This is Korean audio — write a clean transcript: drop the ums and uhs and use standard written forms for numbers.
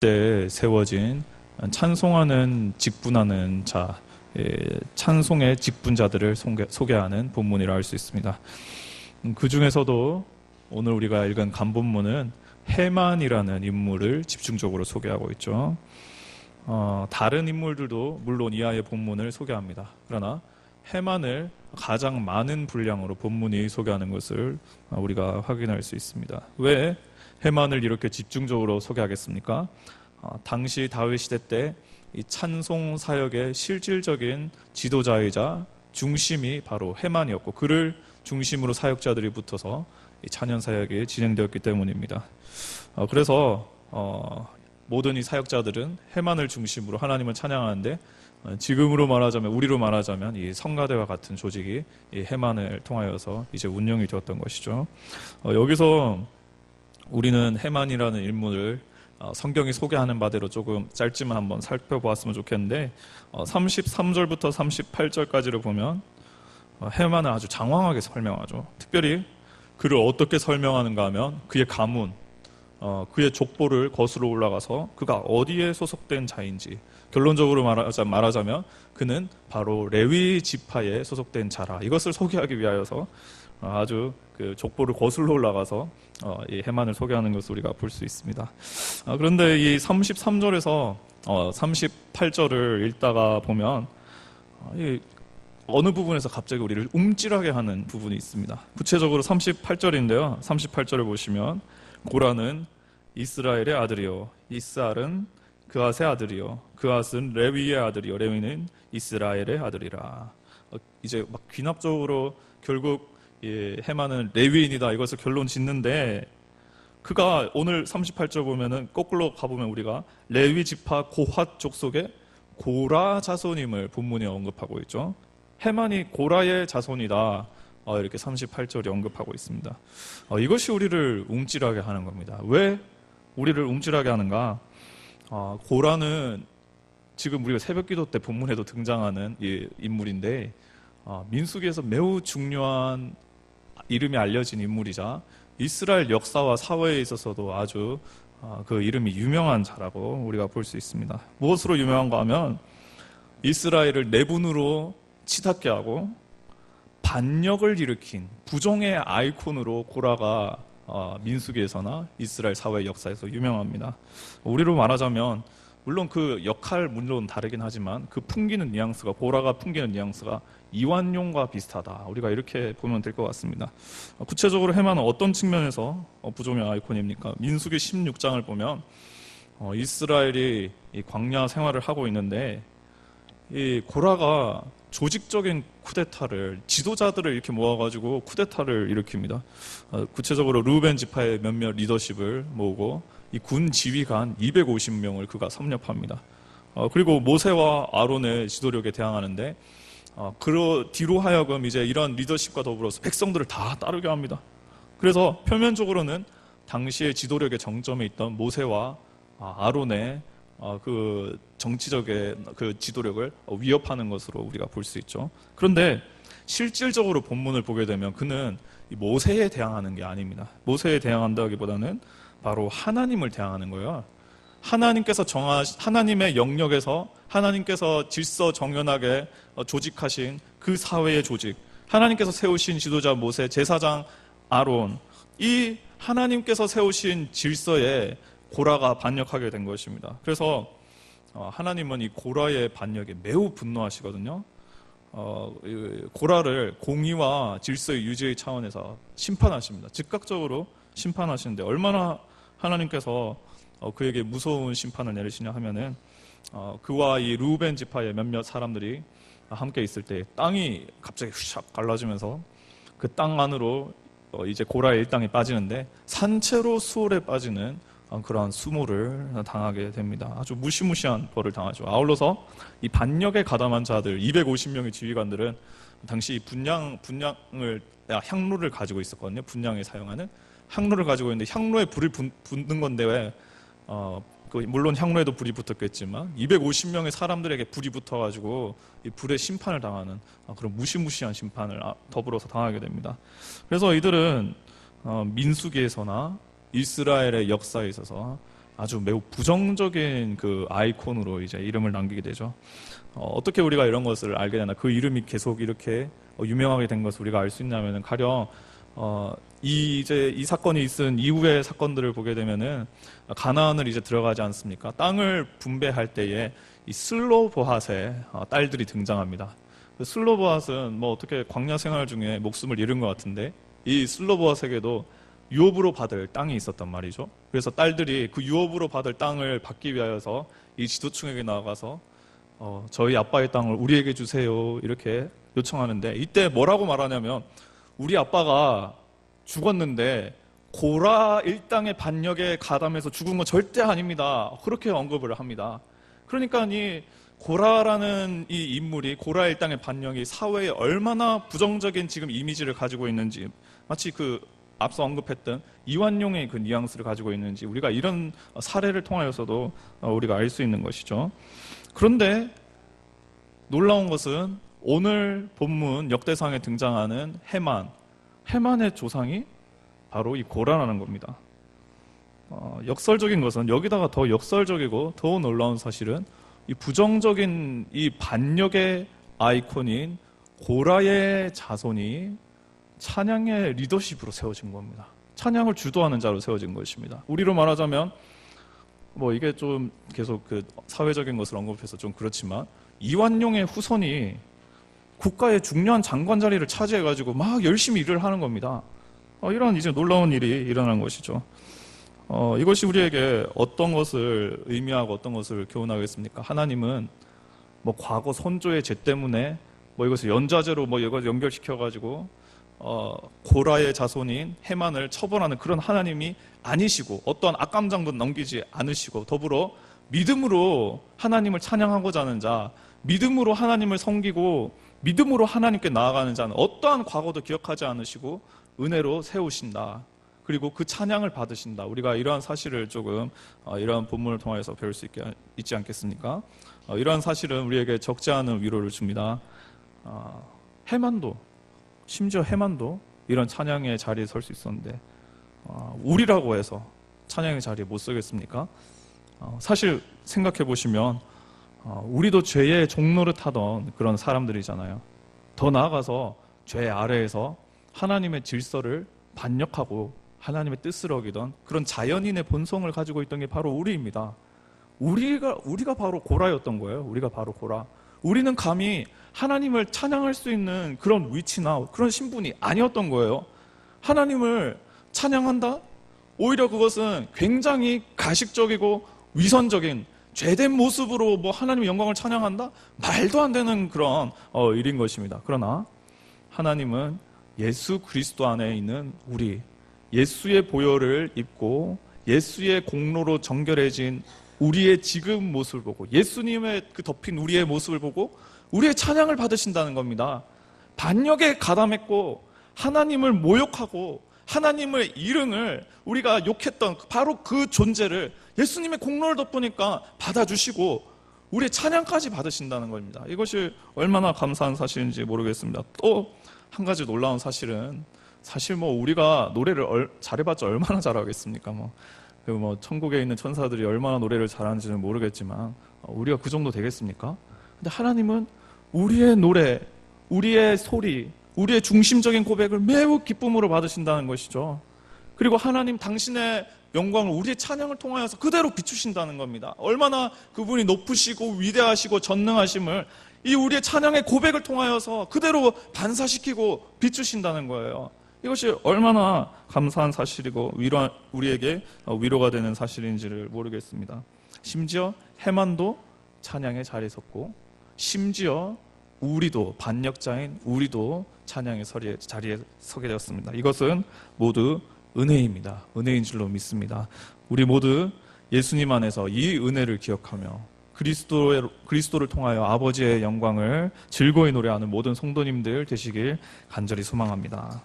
때 세워진 찬송하는 직분하는 자, 찬송의 직분자들을 소개하는 본문이라 할 수 있습니다. 그 중에서도 오늘 우리가 읽은 간본문은 헤만이라는 인물을 집중적으로 소개하고 있죠. 다른 인물들도 물론 이하의 본문을 소개합니다. 그러나 헤만을 가장 많은 분량으로 본문이 소개하는 것을 우리가 확인할 수 있습니다. 왜 헤만을 이렇게 집중적으로 소개하겠습니까? 당시 다윗 시대 때 이 찬송 사역의 실질적인 지도자이자 중심이 바로 헤만이었고, 그를 중심으로 사역자들이 붙어서 이 찬양 사역이 진행되었기 때문입니다. 그래서 모든 이 사역자들은 헤만을 중심으로 하나님을 찬양하는데, 지금으로 말하자면, 우리로 말하자면 이 성가대와 같은 조직이 이 헤만을 통하여서 이제 운영이 되었던 것이죠. 여기서 우리는 헤만이라는 인물을 성경이 소개하는 바대로 조금 짧지만 한번 살펴보았으면 좋겠는데, 33절부터 38절까지를 보면 헤만을 아주 장황하게 설명하죠. 특별히 그를 어떻게 설명하는가 하면 그의 가문, 그의 족보를 거슬러 올라가서 그가 어디에 소속된 자인지, 결론적으로 말하자면 그는 바로 레위 지파에 소속된 자라, 이것을 소개하기 위하여서 아주 그 족보를 거슬러 올라가서 이 헤만을 소개하는 것을 우리가 볼 수 있습니다. 그런데 이 33절에서 38절을 읽다가 보면 어느 부분에서 갑자기 우리를 움찔하게 하는 부분이 있습니다. 구체적으로 38절인데요. 38절을 보시면 고라는 이스라엘의 아들이요, 이스알은 그앗의 아들이요, 그앗은 레위의 아들이요, 레위는 이스라엘의 아들이라. 이제 막 귀납적으로 결국 헤만은 레위인이다, 이것을 결론 짓는데, 그가 오늘 38절 보면은 거꾸로 가보면 우리가 레위 지파 고핫 족속의 고라 자손임을 본문에 언급하고 있죠. 헤만이 고라의 자손이다, 이렇게 38절이 언급하고 있습니다. 이것이 우리를 움찔하게 하는 겁니다. 왜 우리를 움찔하게 하는가? 고라는 지금 우리가 새벽기도 때 본문에도 등장하는 인물인데, 민수기에서 매우 중요한 이름이 알려진 인물이자 이스라엘 역사와 사회에 있어서도 아주 그 이름이 유명한 자라고 우리가 볼 수 있습니다. 무엇으로 유명한가 하면 이스라엘을 내분으로 치닫게 하고 반역을 일으킨 부정의 아이콘으로 고라가 민수기에서나 이스라엘 사회 역사에서 유명합니다. 우리로 말하자면 물론 그 역할 물론 다르긴 하지만 그 풍기는 뉘앙스가, 고라가 풍기는 뉘앙스가 이완용과 비슷하다, 우리가 이렇게 보면 될 것 같습니다. 구체적으로 헤만은 어떤 측면에서 부정의 아이콘입니까? 민수기 16장을 보면 이스라엘이 이 광야 생활을 하고 있는데, 이 고라가 조직적인 쿠데타를, 지도자들을 이렇게 모아가지고 쿠데타를 일으킵니다. 구체적으로 르우벤 지파의 몇몇 리더십을 모으고 이 군 지휘관 250명을 그가 섭렵합니다. 그리고 모세와 아론의 지도력에 대항하는데, 뒤로 하여금 이제 이런 리더십과 더불어서 백성들을 다 따르게 합니다. 그래서 표면적으로는 당시의 지도력의 정점에 있던 모세와 아론의 그 정치적의 그 지도력을 위협하는 것으로 우리가 볼 수 있죠. 그런데 실질적으로 본문을 보게 되면 그는 모세에 대항하는 게 아닙니다. 모세에 대항한다기보다는 바로 하나님을 대항하는 거예요. 하나님의 영역에서 하나님께서 질서 정연하게 조직하신 그 사회의 조직, 하나님께서 세우신 지도자 모세, 제사장 아론, 이 하나님께서 세우신 질서에 고라가 반역하게 된 것입니다. 그래서 하나님은 이 고라의 반역에 매우 분노하시거든요. 고라를 공의와 질서의 유지의 차원에서 심판하십니다. 즉각적으로 심판하시는데, 얼마나 하나님께서 그에게 무서운 심판을 내리시냐 하면은, 그와 이 르우벤 지파의 몇몇 사람들이 함께 있을 때 땅이 갑자기 휘샥 갈라지면서 그 땅 안으로 이제 고라의 일당이 빠지는데 산채로 수월에 빠지는 그러한 수모를 당하게 됩니다. 아주 무시무시한 벌을 당하죠. 아울러서 이 반역에 가담한 자들 250명의 지휘관들은 당시 분량을 향로를 가지고 있었거든요. 분량에 사용하는 향로를 가지고 있는데, 향로에 불을 붙는 건데 왜 물론 향로에도 불이 붙었겠지만 250명의 사람들에게 불이 붙어가지고 이 불의 심판을 당하는 그런 무시무시한 심판을 더불어서 당하게 됩니다. 그래서 이들은 민수기에서나 이스라엘의 역사에 있어서 아주 매우 부정적인 그 아이콘으로 이제 이름을 남기게 되죠. 어떻게 우리가 이런 것을 알게 되나? 그 이름이 계속 이렇게 유명하게 된 것을 우리가 알 수 있냐면은 가령 이 사건이 있은 이후의 사건들을 보게 되면은 가나안을 이제 들어가지 않습니까? 땅을 분배할 때에 이 슬로보핫의 딸들이 등장합니다. 슬로보핫은 뭐 어떻게 광야 생활 중에 목숨을 잃은 것 같은데 이 슬로보핫에게도 유업으로 받을 땅이 있었단 말이죠. 그래서 딸들이 그 유업으로 받을 땅을 받기 위하여서 이 지도층에게 나아가서 저희 아빠의 땅을 우리에게 주세요 이렇게 요청하는데 이때 뭐라고 말하냐면 우리 아빠가 죽었는데 고라 일당의 반역에 가담해서 죽은 건 절대 아닙니다. 그렇게 언급을 합니다. 그러니까 이 고라라는 이 인물이 고라 일당의 반역이 사회에 얼마나 부정적인 지금 이미지를 가지고 있는지 마치 그 앞서 언급했던 이완용의 그 뉘앙스를 가지고 있는지 우리가 이런 사례를 통하여서도 우리가 알 수 있는 것이죠. 그런데 놀라운 것은 오늘 본문 역대상에 등장하는 해만의 조상이 바로 이 고라라는 겁니다. 역설적인 것은 여기다가 더 역설적이고 더 놀라운 사실은 이 부정적인 이 반역의 아이콘인 고라의 자손이 찬양의 리더십으로 세워진 겁니다. 찬양을 주도하는 자로 세워진 것입니다. 우리로 말하자면 뭐 이게 좀 계속 그 사회적인 것을 언급해서 좀 그렇지만 이완용의 후손이 국가의 중요한 장관 자리를 차지해가지고 막 열심히 일을 하는 겁니다. 이런 이제 놀라운 일이 일어난 것이죠. 이것이 우리에게 어떤 것을 의미하고 어떤 것을 교훈하겠습니까? 하나님은 뭐 과거 선조의 죄 때문에 뭐 이것을 연좌제로 뭐 이걸 연결시켜가지고 고라의 자손인 해만을 처벌하는 그런 하나님이 아니시고 어떠한 악감정도 넘기지 않으시고 더불어 믿음으로 하나님을 찬양하고자 하는 자, 믿음으로 하나님을 섬기고 믿음으로 하나님께 나아가는 자는 어떠한 과거도 기억하지 않으시고 은혜로 세우신다. 그리고 그 찬양을 받으신다. 우리가 이러한 사실을 조금 이러한 본문을 통해서 배울 수 있지 않겠습니까? 이러한 사실은 우리에게 적지 않은 위로를 줍니다. 심지어 해만도 이런 찬양의 자리에 설 수 있었는데 우리라고 해서 찬양의 자리에 못 서겠습니까? 사실 생각해 보시면 우리도 죄의 종로를 타던 그런 사람들이잖아요. 더 나아가서 죄 아래에서 하나님의 질서를 반역하고 하나님의 뜻을 어기던 그런 자연인의 본성을 가지고 있던 게 바로 우리입니다. 우리가 바로 고라였던 거예요. 우리가 바로 고라. 우리는 감히 하나님을 찬양할 수 있는 그런 위치나 그런 신분이 아니었던 거예요. 하나님을 찬양한다? 오히려 그것은 굉장히 가식적이고 위선적인 죄된 모습으로 뭐 하나님의 영광을 찬양한다? 말도 안 되는 그런 일인 것입니다. 그러나 하나님은 예수 그리스도 안에 있는 우리, 예수의 보혈을 입고 예수의 공로로 정결해진 우리의 지금 모습을 보고 예수님의 그 덮인 우리의 모습을 보고 우리의 찬양을 받으신다는 겁니다. 반역에 가담했고 하나님을 모욕하고 하나님의 이름을 우리가 욕했던 바로 그 존재를 예수님의 공로를 덮으니까 받아주시고 우리의 찬양까지 받으신다는 겁니다. 이것이 얼마나 감사한 사실인지 모르겠습니다. 또 한 가지 놀라운 사실은 사실 뭐 우리가 노래를 잘해봤자 얼마나 잘하겠습니까? 천국에 있는 천사들이 얼마나 노래를 잘하는지는 모르겠지만 우리가 그 정도 되겠습니까? 근데 하나님은 우리의 노래, 우리의 소리, 우리의 중심적인 고백을 매우 기쁨으로 받으신다는 것이죠. 그리고 하나님 당신의 영광을 우리의 찬양을 통하여서 그대로 비추신다는 겁니다. 얼마나 그분이 높으시고 위대하시고 전능하심을 이 우리의 찬양의 고백을 통하여서 그대로 반사시키고 비추신다는 거예요. 이것이 얼마나 감사한 사실이고 우리에게 위로가 되는 사실인지를 모르겠습니다. 심지어 해만도 찬양의 자리에 섰고 심지어 우리도 반역자인 우리도 찬양의 자리에 서게 되었습니다. 이것은 모두 은혜입니다. 은혜인 줄로 믿습니다. 우리 모두 예수님 안에서 이 은혜를 기억하며 그리스도를 통하여 아버지의 영광을 즐거이 노래하는 모든 성도님들 되시길 간절히 소망합니다.